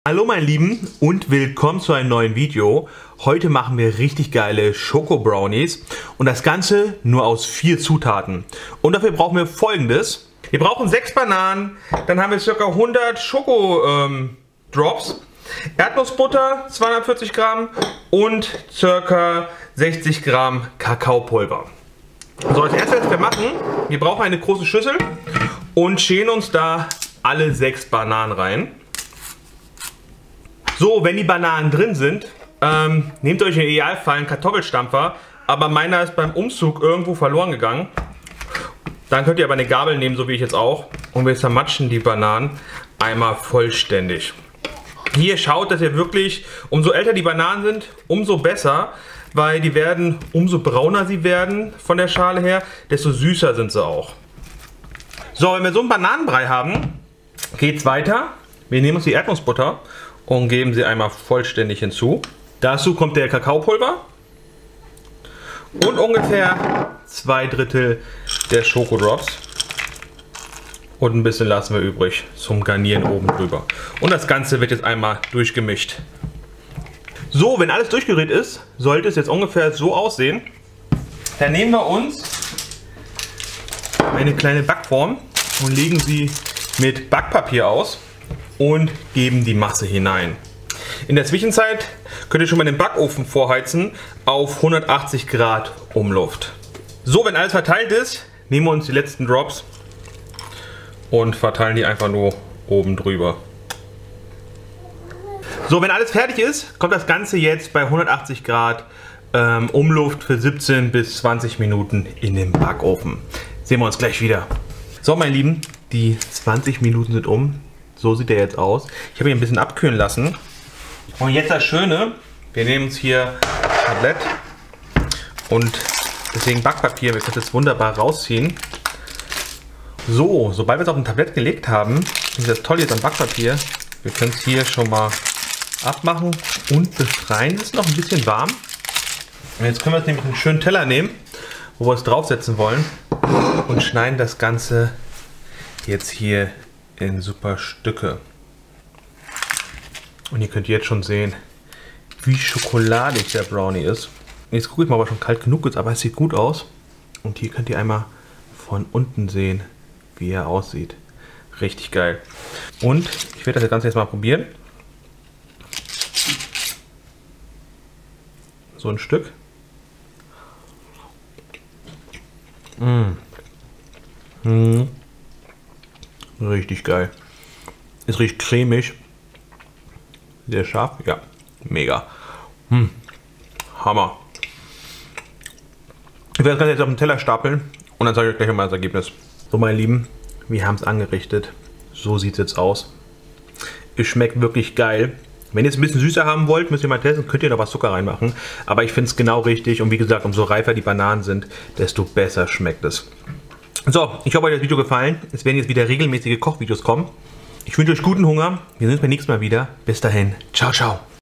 Hallo meine Lieben und willkommen zu einem neuen Video. Heute machen wir richtig geile Schoko-Brownies und das Ganze nur aus 4 Zutaten. Und dafür brauchen wir Folgendes. Wir brauchen 6 Bananen, dann haben wir ca. 100 Schoko-Drops, Erdnussbutter 240 Gramm und ca. 60 Gramm Kakaopulver. So, als erstes, was wir machen, wir brauchen eine große Schüssel und schälen uns da alle 6 Bananen rein. So, wenn die Bananen drin sind, nehmt euch im Idealfall einen Kartoffelstampfer, aber meiner ist beim Umzug irgendwo verloren gegangen. Dann könnt ihr aber eine Gabel nehmen, so wie ich jetzt auch, und wir zermatschen die Bananen einmal vollständig. Hier schaut, dass ihr wirklich, umso älter die Bananen sind, umso besser, weil die werden, umso brauner sie werden von der Schale her, desto süßer sind sie auch. So, wenn wir so einen Bananenbrei haben, geht's weiter. Wir nehmen uns die Erdnussbutter und geben sie einmal vollständig hinzu. Dazu kommt der Kakaopulver und ungefähr 2/3 der Schokodrops. Und ein bisschen lassen wir übrig zum Garnieren oben drüber. Und das Ganze wird jetzt einmal durchgemischt. So, wenn alles durchgerührt ist, sollte es jetzt ungefähr so aussehen. Dann nehmen wir uns eine kleine Backform und legen sie mit Backpapier aus und geben die Masse hinein. In der Zwischenzeit könnt ihr schon mal den Backofen vorheizen auf 180 Grad Umluft. So, wenn alles verteilt ist, nehmen wir uns die letzten Drops und verteilen die einfach nur oben drüber. So, wenn alles fertig ist, kommt das Ganze jetzt bei 180 Grad Umluft für 17 bis 20 Minuten in den Backofen. Sehen wir uns gleich wieder. So, meine Lieben, die 20 Minuten sind um. So sieht der jetzt aus. Ich habe ihn ein bisschen abkühlen lassen. Und jetzt das Schöne, wir nehmen uns hier ein Tablett und deswegen Backpapier, wir können das wunderbar rausziehen. So, sobald wir es auf ein Tablett gelegt haben, ist das Tolle jetzt am Backpapier, wir können es hier schon mal abmachen und befreien. Es ist noch ein bisschen warm. Und jetzt können wir jetzt nämlich einen schönen Teller nehmen, wo wir es draufsetzen wollen und schneiden das Ganze jetzt hier in super Stücke. Und ihr könnt jetzt schon sehen, wie schokoladig der Brownie ist. Jetzt gucke ich mal, ob er schon kalt genug ist, aber es sieht gut aus. Und hier könnt ihr einmal von unten sehen, wie er aussieht. Richtig geil. Und ich werde das Ganze jetzt mal probieren. So ein Stück. Richtig geil. Es riecht cremig. Sehr scharf. Ja, mega. Hammer. Ich werde das Ganze jetzt auf den Teller stapeln und dann zeige ich euch gleich mal das Ergebnis. So, meine Lieben, wir haben es angerichtet. So sieht es jetzt aus. Es schmeckt wirklich geil. Wenn ihr es ein bisschen süßer haben wollt, müsst ihr mal testen, könnt ihr noch was Zucker reinmachen. Aber ich finde es genau richtig und wie gesagt, umso reifer die Bananen sind, desto besser schmeckt es. So, ich hoffe, euch das Video gefallen. Es werden jetzt wieder regelmäßige Kochvideos kommen. Ich wünsche euch guten Hunger. Wir sehen uns beim nächsten Mal wieder. Bis dahin. Ciao, ciao.